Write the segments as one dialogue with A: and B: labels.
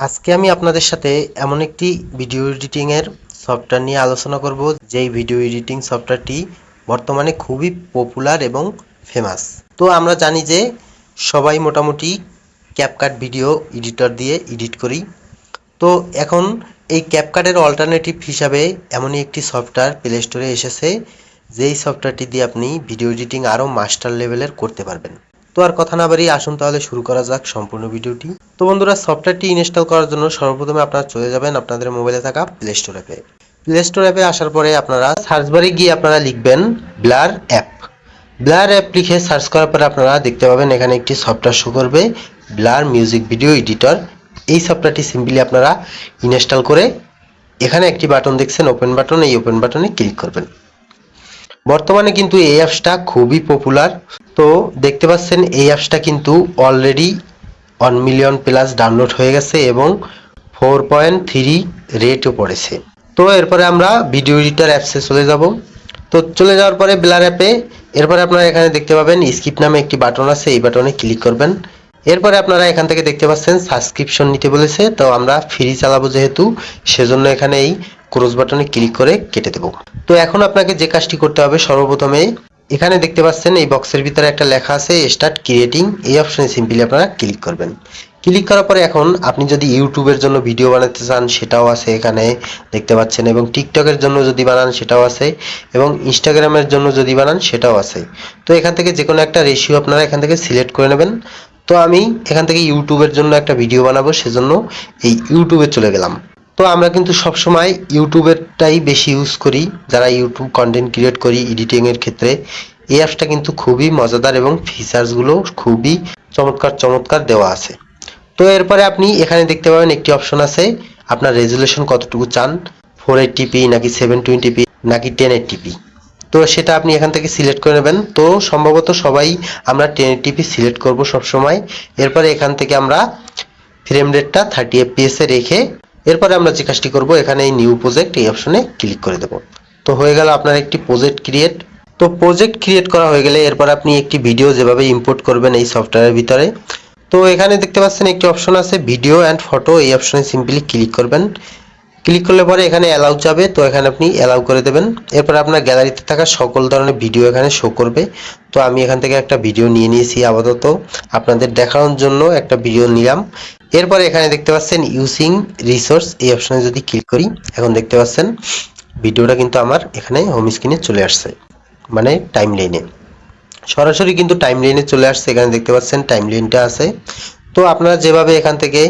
A: আজকে আমি আপনাদের সাথে এমন একটি ভিডিও এডিটিং এর সফটওয়্যার নিয়ে আলোচনা করব যেই ভিডিও এডিটিং সফটওয়্যারটি বর্তমানে খুবই পপুলার এবং ফেমাস। তো আমরা জানি যে সবাই মোটামুটি ক্যাপকাট ভিডিও এডিটর দিয়ে এডিট করি। তো এখন এই ক্যাপকাটের অল্টারনেটিভ হিসাবে এমনই একটি সফটওয়্যার প্লে স্টোরে এসেছে, যেই সফটওয়্যারটি দিয়ে আপনি ভিডিও এডিটিং আরও মাস্টার লেভেলের করতে পারবেন। তো আর কথা না বাড়িয়ে আসুন তাহলে শুরু করা যাক সম্পূর্ণ ভিডিওটি। তো বন্ধুরা, সফটওয়্যারটি ইনস্টল করার জন্য সর্বপ্রথমে আপনারা চলে যাবেন আপনাদের মোবাইলে থাকা প্লে স্টোর অ্যাপে। প্লে স্টোর অ্যাপে আসার পরে আপনারা সার্চ বারে গিয়ে আপনারা লিখবেন ব্লার অ্যাপ। ব্লার অ্যাপ লিখে সার্চ করার পরে আপনারা দেখতে পাবেন এখানে একটি সফটওয়্যার শো করবে, ব্লার মিউজিক ভিডিও এডিটর। এই সফটওয়্যারটি সিম্পলি আপনারা ইনস্টল করে এখানে একটি বাটন দেখছেন ওপেন বাটন, এই ওপেন বাটনে ক্লিক করবেন। বর্তমানে কিন্তু এই অ্যাপসটা খুবই পপুলার। তো দেখতে পাচ্ছেন এই অ্যাপসটা কিন্তু অলরেডি 1 মিলিয়ন প্লাস ডাউনলোড হয়ে গেছে এবং 4.3 রেটও পড়েছে। তো এরপরে আমরা ভিডিও এডিটর অ্যাপসে চলে যাব। তো চলে যাওয়ার পরে ব্লার অ্যাপে এরপরে আপনারা এখানে দেখতে পাবেন স্কিপ নামে একটি বাটন আছে, এই বাটনে ক্লিক করবেন। এরপরে আপনারা এখান থেকে দেখতে পাচ্ছেন সাবস্ক্রিপশন নিতে বলেছে, তো আমরা ফ্রি চালাবো যেহেতু, সেজন্য এখানে এই ক্রস বাটনে ক্লিক করে কেটে দেব। তো এখন আপনাকে যে কাজটি করতে হবে, সর্বপ্রথমে এখানে দেখতে পাচ্ছেন এই বক্সের ভিতরে একটা লেখা আছে স্টার্ট ক্রিয়েটিং, এই অপশনে সিম্পলি আপনারা ক্লিক করবেন। ক্লিক করার পরে এখন আপনি যদি ইউটিউবের জন্য ভিডিও বানাতে চান সেটাও আছে এখানে দেখতে পাচ্ছেন, এবং টিকটকের জন্য যদি বানান সেটাও আছে, এবং ইনস্টাগ্রামের জন্য যদি বানান সেটাও আছে। তো এখান থেকে যে কোনো একটা রেশিও আপনারা এখান থেকে সিলেক্ট করে নেবেন। তো আমি এখান থেকে ইউটিউবের জন্য একটা ভিডিও বানাবো, সেজন্য এই ইউটিউবে চলে গেলাম। তো আমরা কিন্তু সবসময় ইউটিউবেরটাই বেশি ইউজ করি যারা ইউটিউব কন্টেন্ট ক্রিয়েট করি এডিটিংয়ের ক্ষেত্রে। এই অ্যাপসটা কিন্তু খুবই মজাদার এবং ফিচার্সগুলো খুবই চমৎকার চমৎকার দেওয়া আছে। তো এরপরে আপনি এখানে দেখতে পাবেন একটি অপশন আছে আপনার রেজুলেশন কতটুকু চান, 480p নাকি 720p নাকি 1080p। তো সেটা আপনি এখান থেকে সিলেক্ট করে নেবেন। তো সম্ভবত সবাই আমরা 1080p সিলেক্ট করব সবসময়। এরপরে এখান থেকে আমরা ফ্রেম রেটটা 30 fps এ রেখে এরপরে আমরা যে কাজটি করব এখানে এই নিউ প্রজেক্ট এই অপশনে ক্লিক করে দেব। তো হয়ে গেল আপনার একটি প্রজেক্ট ক্রিয়েট। তো প্রজেক্ট ক্রিয়েট করা হয়ে গেলে এরপর আপনি একটি ভিডিও যেভাবে ইম্পোর্ট করবেন এই সফটওয়্যারের ভিতরে, তো এখানে দেখতে পাচ্ছেন একটি অপশন আছে ভিডিও অ্যান্ড ফটো, এই অপশনে সিম্পলি ক্লিক করবেন। ক্লিক করলে পরে এখানে অ্যালাউ যাবে, তো এখানে আপনি অ্যালাউ করে দেবেন। এরপর আপনার গ্যালারিতে থাকা সকল ধরনের ভিডিও এখানে শো করবে। তো আমি এখান থেকে একটা ভিডিও নিয়ে নিয়েছি আপাতত আপনাদের দেখানোর জন্য একটা ভিডিও নিলাম। এরপরে এখানে দেখতে পাচ্ছেন ইউজিং রিসোর্স, এই অপশনে যদি ক্লিক করি এখন দেখতে পাচ্ছেন ভিডিওটা কিন্তু আমার এখানে হোম স্ক্রিনে চলে আসছে, মানে টাইম লাইনে সরাসরি কিন্তু টাইম লাইনে চলে আসছে। এখানে দেখতে পাচ্ছেন টাইম লাইনটা আছে। তো আপনারা যেভাবে এখান থেকে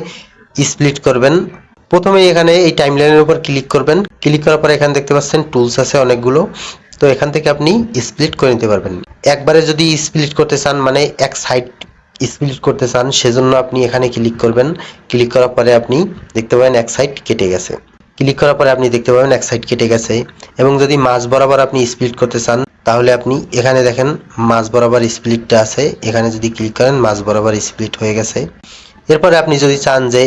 A: স্প্লিট করবেন, প্রথমে এখানে এই টাইম লাইনের উপর ক্লিক করবেন। ক্লিক করার পর এখানে দেখতে পাচ্ছেন টুলস আছে অনেকগুলো, তো এখান থেকে আপনি স্প্লিট করে নিতে পারবেন। একবারে যদি স্প্লিট করতে চান মানে এক সাইড স্প্লিট করতে চান সেজন্য আপনি এখানে ক্লিক করবেন। ক্লিক করার পরে আপনি দেখতে পাবেন এক সাইড কেটে গেছে। ক্লিক করার পরে আপনি দেখতে পাবেন এক সাইড কেটে গেছে। এবং যদি মাঝ বরাবর আপনি স্প্লিট করতে চান তাহলে আপনি এখানে দেখেন মাঝ বরাবর স্প্লিটটা আছে, এখানে যদি ক্লিক করেন মাঝ বরাবর স্প্লিট হয়ে গেছে। এরপরে আপনি যদি চান যে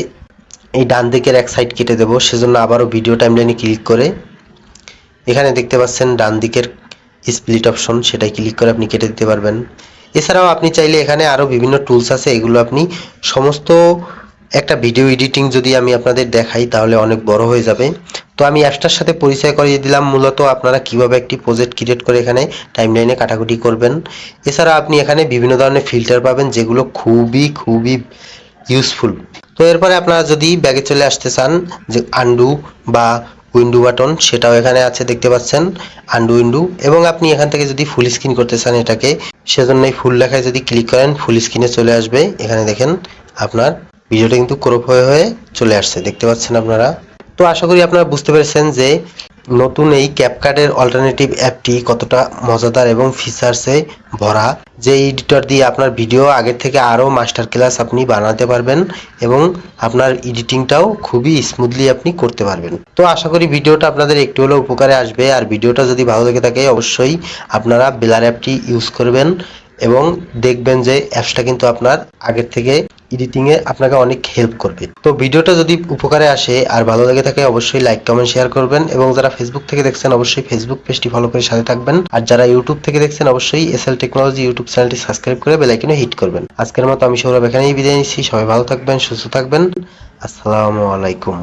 A: এই ডান দিকের এক সাইড কেটে দেবো, সেজন্য আবারও ভিডিও টাইমলাইনে ক্লিক করে এখানে দেখতে পাচ্ছেন ডান দিকের স্প্লিট অপশন, সেটাই ক্লিক করে আপনি কেটে দিতে পারবেন। এছাড়াও আপনি চাইলে এখানে আরও বিভিন্ন টুলস আছে, এগুলো আপনি সমস্ত একটা ভিডিও এডিটিং যদি আমি আপনাদের দেখাই তাহলে অনেক বড় হয়ে যাবে। তো আমি অ্যাপসটার সাথে পরিচয় করিয়ে দিলাম মূলত আপনারা কিভাবে একটি প্রজেক্ট ক্রিয়েট করে এখানে টাইমলাইনে কাটাকুটি করবেন। এছাড়া আপনি এখানে বিভিন্ন ধরনের ফিল্টার পাবেন যেগুলো খুবই খুবই ইউজফুল। তো এরপরে আপনারা যদি ব্যাগে চলে আসতে চান যে আন্ডু বা উইন্ডো বাটন, সেটাও এখানে আছে দেখতে পাচ্ছেন আন্ডু উইন্ডো। এবং আপনি এখান থেকে যদি ফুল স্ক্রিন করতে চান এটাকে, সেজন্য এই ফুল লেখায় যদি ক্লিক করেন ফুল স্ক্রিনে চলে আসবে। এখানে দেখেন আপনার ভিডিওটা কিন্তু ক্রপ হয়ে হয়ে চলে আসছে দেখতে পাচ্ছেন আপনারা। তো আশা করি আপনারা বুঝতে পেরেছেন যে নতুন এই ক্যাপকাটের অল্টারনেটিভ অ্যাপটি কতটা মজাদার এবং ফিচার্সে ভরা, যে এডিটর দিয়ে আপনার ভিডিও আগের থেকে আরও মাস্টার ক্লাস আপনি বানাতে পারবেন এবং আপনার এডিটিংটাও খুবই স্মুথলি আপনি করতে পারবেন। তো আশা করি ভিডিওটা আপনাদের একটু হলেও উপকারে আসবে। আর ভিডিওটা যদি ভালো লেগে থাকে অবশ্যই আপনারা ব্লার অ্যাপটি ইউজ করবেন এবং দেখবেন যে অ্যাপসটা কিন্তু আপনার আগের থেকে এডিটিংয়ে আপনাকে অনেক হেল্প করবে। তো ভিডিওটা যদি উপকারে আসে আর ভালো লেগে থাকে অবশ্যই লাইক কমেন্ট শেয়ার করবেন, এবং যারা ফেসবুক থেকে দেখছেন অবশ্যই ফেসবুক পেজটি ফলো করে সাথে থাকবেন, আর যারা ইউটিউব থেকে দেখছেন অবশ্যই এসএল টেকনোলজি ইউটিউব চ্যানেলটি সাবস্ক্রাইব করে বেল আইকনে হিট করবেন। আজকের মতো আমি সৌরভ এখানেই বিদায় নিচ্ছি। সবাই ভালো থাকবেন, সুস্থ থাকবেন। আসসালামু আলাইকুম।